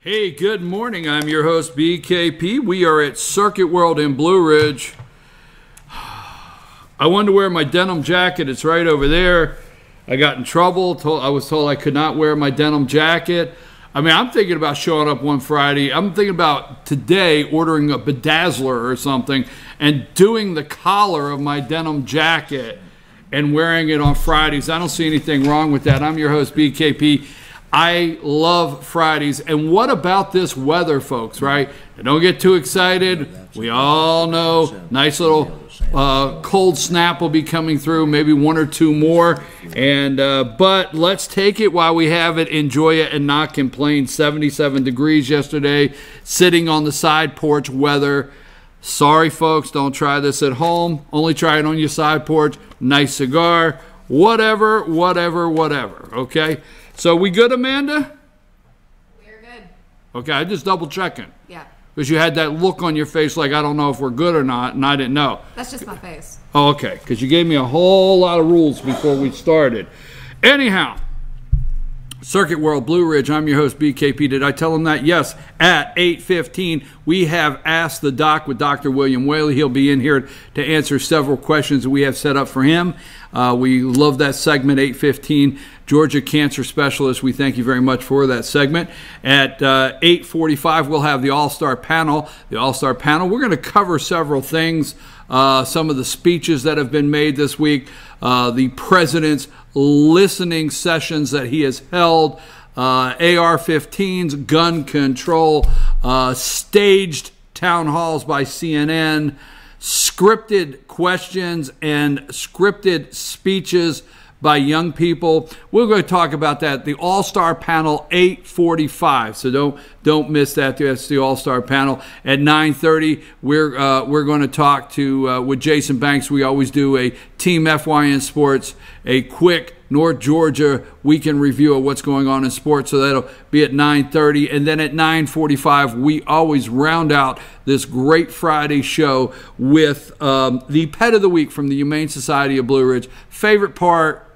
Hey, good morning. I'm your host, BKP. We are at Circuit World in Blue Ridge. I wanted to wear my denim jacket. It's right over there. I got in trouble. I was told I could not wear my denim jacket. I mean, I'm thinking about showing up one Friday. I'm thinking about today ordering a bedazzler or something and doing the collar of my denim jacket and wearing it on Fridays. I don't see anything wrong with that. I'm your host, BKP. I love Fridays. And what about this weather, folks, right? Don't get too excited. We all know nice little cold snap will be coming through, maybe one or two more. And but let's take it while we have it, enjoy it, and not complain. 77 degrees yesterday, sitting on the side porch weather. Sorry, folks, don't try this at home. Only try it on your side porch. Nice cigar, whatever, okay? So we good, Amanda? We're good. Okay, I just double checking. Yeah. Because you had that look on your face like, I don't know if we're good or not, and I didn't know. That's just my face. Oh, okay, because you gave me a whole lot of rules before we started. Anyhow, Circuit World, Blue Ridge, I'm your host, BKP. Did I tell him that? Yes, at 8:15, we have Ask the Doc with Dr. William Whaley. He'll be in here to answer several questions that we have set up for him. We love that segment, 8:15. Georgia Cancer Specialist, we thank you very much for that segment. At 8:45, we'll have the All-Star Panel. The All-Star Panel, we're going to cover several things. Some of the speeches that have been made this week, the president's listening sessions that he has held, AR-15s, gun control, staged town halls by CNN, scripted questions and scripted speeches by young people. We're going to talk about that. The All-Star Panel, 8:45. So don't miss that. That's the All-Star Panel. At 9:30, we're going to talk to with Jason Banks. We always do a Team FYN Sports, a quick North Georgia weekend review of what's going on in sports. So that'll be at 9:30. And then at 9:45, we always round out this great Friday show with the Pet of the Week from the Humane Society of Blue Ridge. Favorite part.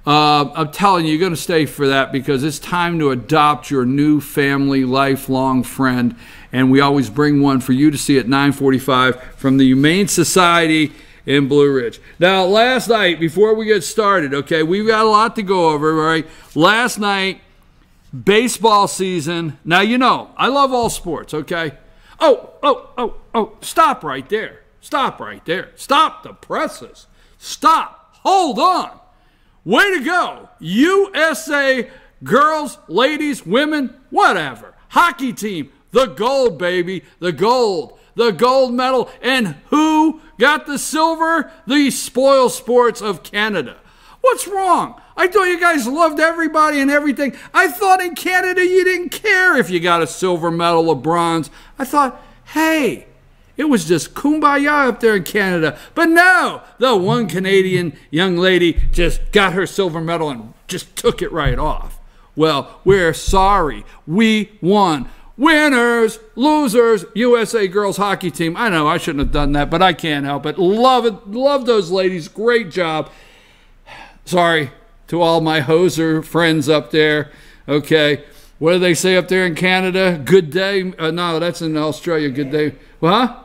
I'm telling you, you're going to stay for that because it's time to adopt your new family, lifelong friend. And we always bring one for you to see at 9:45 from the Humane Society in Blue Ridge. Now, last night, before we get started, okay, we've got a lot to go over, right? Last night, baseball season. Now, you know, I love all sports, okay? Oh, stop right there. Stop right there. Stop the presses. Stop. Hold on. Way to go. USA girls, ladies, women, whatever. Hockey team, the gold, baby, the gold medal. And who got the silver? The Spoil Sports of Canada. What's wrong? I thought you guys loved everybody and everything. I thought in Canada you didn't care if you got a silver medal or bronze. I thought, hey, it was just kumbaya up there in Canada. But no, the one Canadian young lady just got her silver medal and just took it right off. Well, we're sorry. We won. Winners, losers, USA girls hockey team. I know I shouldn't have done that, but I can't help it. Love it. Love those ladies. Great job. Sorry to all my hoser friends up there. Okay. What do they say up there in Canada? Good day? No, that's in Australia. Good day. Huh?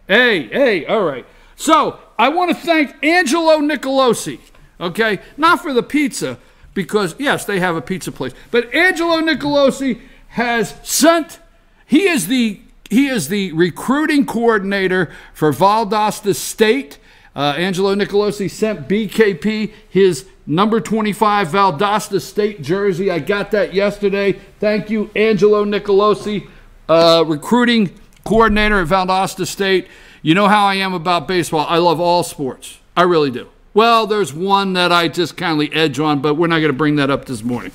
Hey. All right. So I want to thank Angelo Nicolosi. Okay. Not for the pizza because, yes, they have a pizza place. But Angelo Nicolosi has sent, he is the recruiting coordinator for Valdosta State. Angelo Nicolosi sent BKP his number 25 Valdosta State jersey. I got that yesterday. Thank you, Angelo Nicolosi, recruiting coordinator at Valdosta State. You know how I am about baseball. I love all sports. I really do. Well, there's one that I just kindly edge on, but we're not going to bring that up this morning.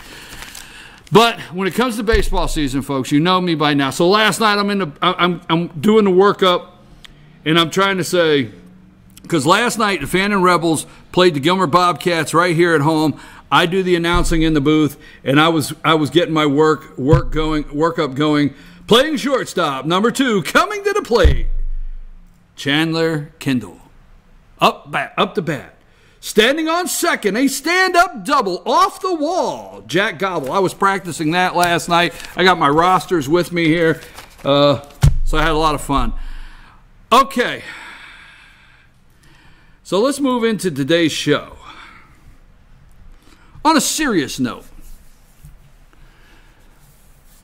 But when it comes to baseball season, folks, you know me by now. So last night I'm doing the workup, and I'm trying to say, because last night the Fannin Rebels played the Gilmer Bobcats right here at home. I do the announcing in the booth, and I was getting my workup going. Playing shortstop, number 2, coming to the plate, Chandler Kendall. Up to bat. Standing on second, a stand-up double off the wall. Jack Gobble. I was practicing that last night. I got my rosters with me here, so I had a lot of fun. Okay, so let's move into today's show. On a serious note,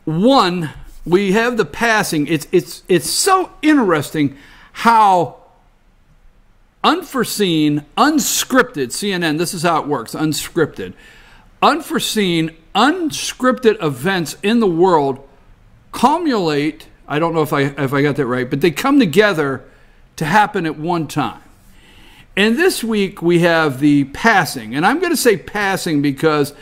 one, we have the passing. It's so interesting how unforeseen, unscripted, CNN, this is how it works, unscripted. Unforeseen, unscripted events in the world cumulate, I don't know if I got that right, but they come together to happen at one time. And this week we have the passing, and I'm going to say passing because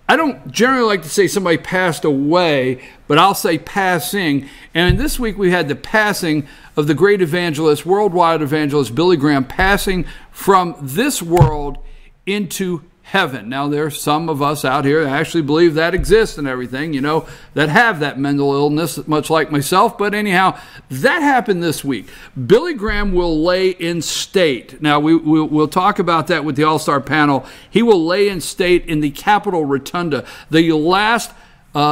I don't generally like to say somebody passed away, but I'll say passing. And this week we had the passing of the great evangelist, worldwide evangelist, Billy Graham, passing from this world into heaven. Now, there's some of us out here that actually believe that exists and everything, you know, that have that mental illness, much like myself. But anyhow, that happened this week. Billy Graham will lay in state. Now, we'll talk about that with the All-Star panel. He will lay in state in the Capitol Rotunda. The last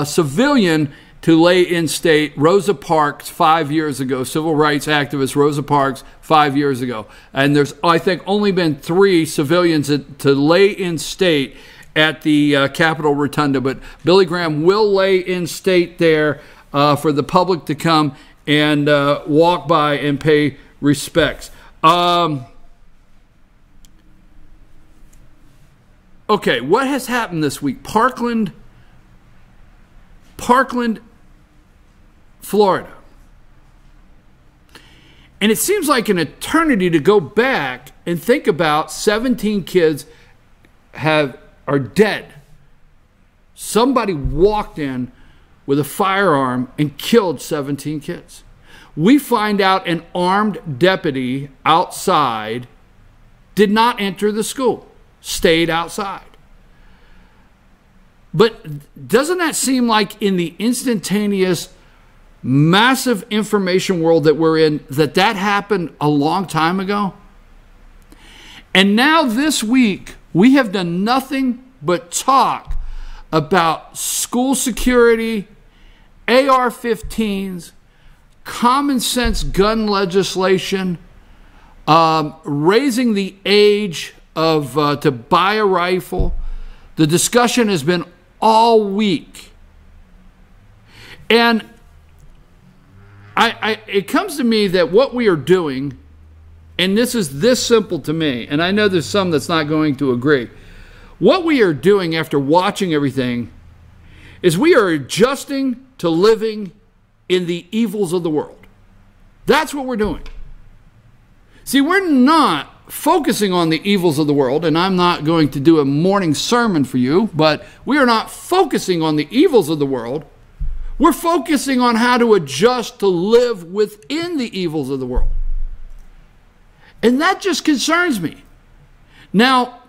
civilian to lay in state, Rosa Parks, 5 years ago, civil rights activist Rosa Parks, 5 years ago. And there's, I think, only been 3 civilians to lay in state at the Capitol Rotunda. But Billy Graham will lay in state there for the public to come and walk by and pay respects. Okay, what has happened this week? Parkland, Florida. And it seems like an eternity to go back and think about 17 kids are dead. Somebody walked in with a firearm and killed 17 kids. We find out an armed deputy outside did not enter the school, stayed outside. But doesn't that seem like in the instantaneous massive information world that we're in, that happened a long time ago? And now this week, we have done nothing but talk about school security, AR-15s, common sense gun legislation, raising the age of to buy a rifle. The discussion has been all week. And it comes to me that what we are doing, and this is this simple to me, and I know there's some that's not going to agree. What we are doing after watching everything is we are adjusting to living in the evils of the world. That's what we're doing. See, we're not focusing on the evils of the world, and I'm not going to do a morning sermon for you, but we are not focusing on the evils of the world. We're focusing on how to adjust to live within the evils of the world. And that just concerns me. Now,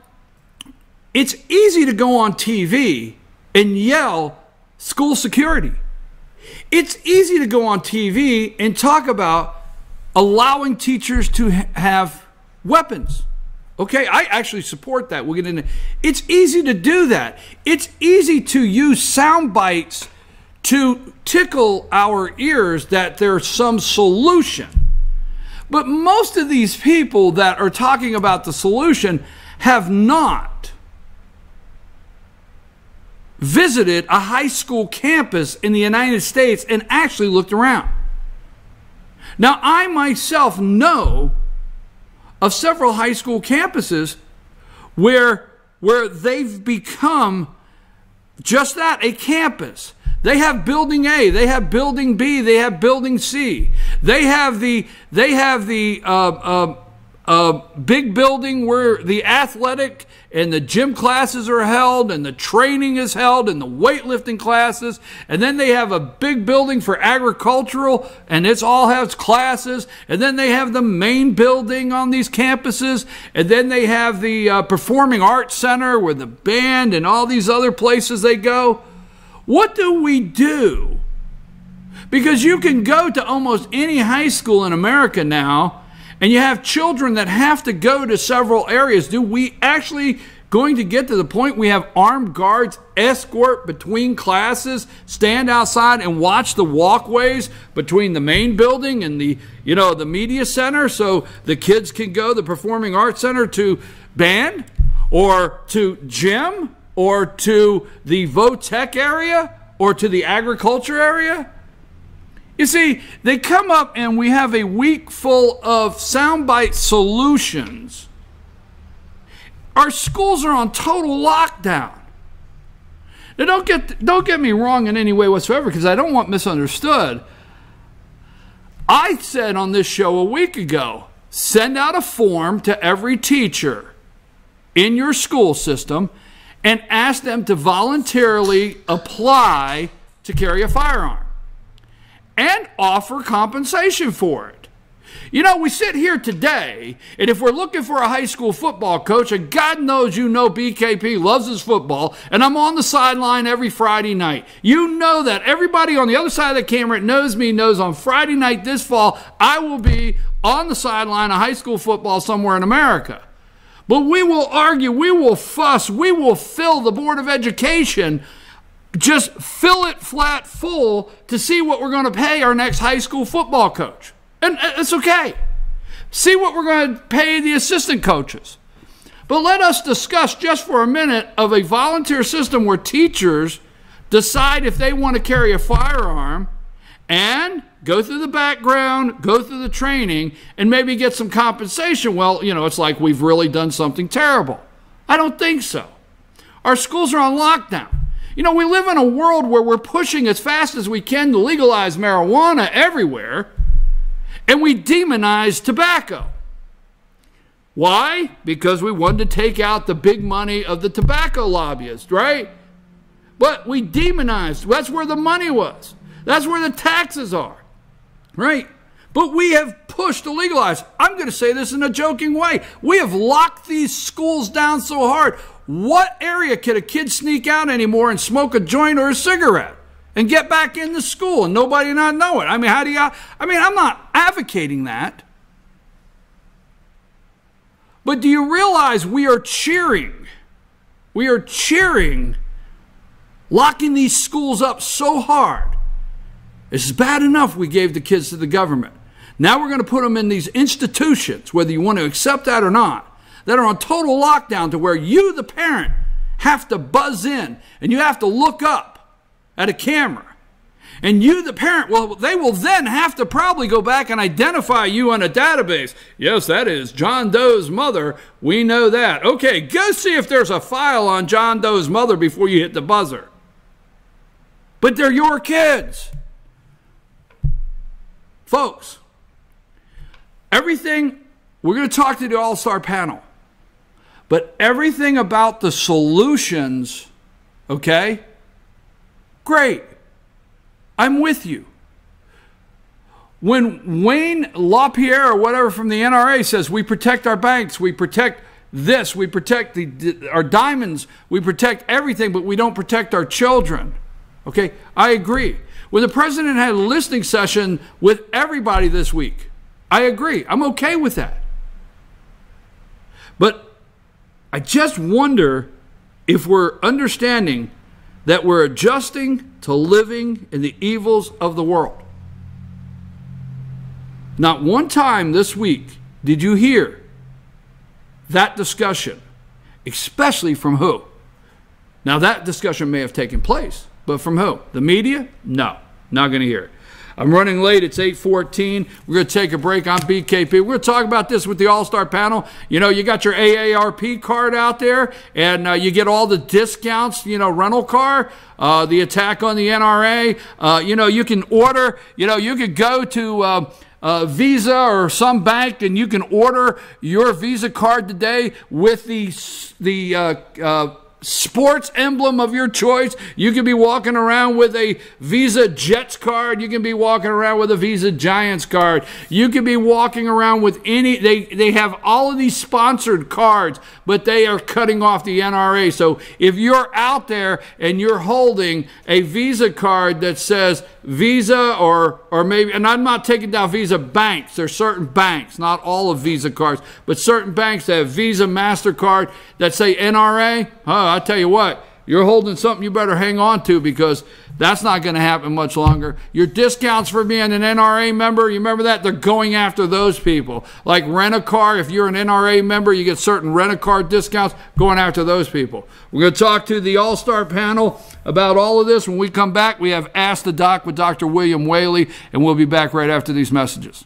it's easy to go on TV and yell school security. It's easy to go on TV and talk about allowing teachers to have weapons. Okay, I actually support that. We'll get into it. It's easy to do that. It's easy to use sound bites to tickle our ears that there's some solution. But most of these people that are talking about the solution have not visited a high school campus in the United States and actually looked around. Now, I myself know of several high school campuses where they've become just that, a campus. They have building A, they have building B, they have building C. They have the big building where the athletic and the gym classes are held and the training is held and the weightlifting classes. And then they have a big building for agricultural and it all has classes. And then they have the main building on these campuses. And then they have the performing arts center where the band and all these other places they go. What do we do? Because you can go to almost any high school in America now and you have children that have to go to several areas, do we actually going to get to the point we have armed guards escort between classes, stand outside and watch the walkways between the main building and the media center so the kids can go, the performing arts center, to band or to gym or to the VOTech area or to the agriculture area? You see, they come up and we have a week full of soundbite solutions. Our schools are on total lockdown. Now, don't get me wrong in any way whatsoever, because I don't want misunderstood. I said on this show a week ago, send out a form to every teacher in your school system and ask them to voluntarily apply to carry a firearm and offer compensation for it. You know, we sit here today, and if we're looking for a high school football coach, and God knows you know BKP loves his football, and I'm on the sideline every Friday night. You know that. Everybody on the other side of the camera that knows me knows on Friday night this fall, I will be on the sideline of high school football somewhere in America. But we will argue, we will fuss, we will fill the Board of Education, just fill it flat full to see what we're going to pay our next high school football coach. And it's okay. See what we're going to pay the assistant coaches. But let us discuss just for a minute of a volunteer system where teachers decide if they want to carry a firearm and go through the background, go through the training, and maybe get some compensation. Well, you know, it's like we've really done something terrible. I don't think so. Our schools are on lockdown. You know, we live in a world where we're pushing as fast as we can to legalize marijuana everywhere, and we demonize tobacco. Why? Because we wanted to take out the big money of the tobacco lobbyists, right? But we demonized. That's where the money was. That's where the taxes are, right? But we have pushed to legalize. I'm going to say this in a joking way. We have locked these schools down so hard. What area can a kid sneak out anymore and smoke a joint or a cigarette and get back into school and nobody not know it? I mean, I'm not advocating that. But do you realize we are cheering? We are cheering, locking these schools up so hard. It's bad enough we gave the kids to the government. Now we're going to put them in these institutions, whether you want to accept that or not, that are on total lockdown, to where you, the parent, have to buzz in and you have to look up at a camera. And you, the parent, well, they will then have to probably go back and identify you on a database. Yes, that is John Doe's mother. We know that. Okay, go see if there's a file on John Doe's mother before you hit the buzzer. But they're your kids. Folks, everything, we're going to talk to the All-Star panel, but everything about the solutions, okay, great. I'm with you. When Wayne LaPierre or whatever from the NRA says we protect our banks, we protect this, we protect our diamonds, we protect everything, but we don't protect our children, okay, I agree. When the president had a listening session with everybody this week, I agree. I'm okay with that. But I just wonder if we're understanding that we're adjusting to living in the evils of the world. Not one time this week did you hear that discussion, especially from who? Now, that discussion may have taken place, but from who? The media? No, not going to hear it. I'm running late. It's 8:14. We're going to take a break on BKP. We're going to talk about this with the All-Star panel. You know, you got your AARP card out there, and you get all the discounts, you know, rental car, the attack on the NRA. You know, you can order, you know, you could go to Visa or some bank, and you can order your Visa card today with the sports emblem of your choice. You can be walking around with a Visa Jets card. You can be walking around with a Visa Giants card. You can be walking around with any, they have all of these sponsored cards, but they are cutting off the NRA. So if you're out there and you're holding a Visa card that says Visa or maybe, and I'm not taking down Visa banks. There's certain banks, not all of Visa cards, but certain banks that have Visa, MasterCard that say NRA. I tell you what, you're holding something you better hang on to, because that's not going to happen much longer. Your discounts for being an NRA member, you remember that? They're going after those people. Like rent-a-car, if you're an NRA member, you get certain rent-a-car discounts, going after those people. We're going to talk to the all-star panel about all of this. When we come back, we have Ask the Doc with Dr. William Whaley, and we'll be back right after these messages.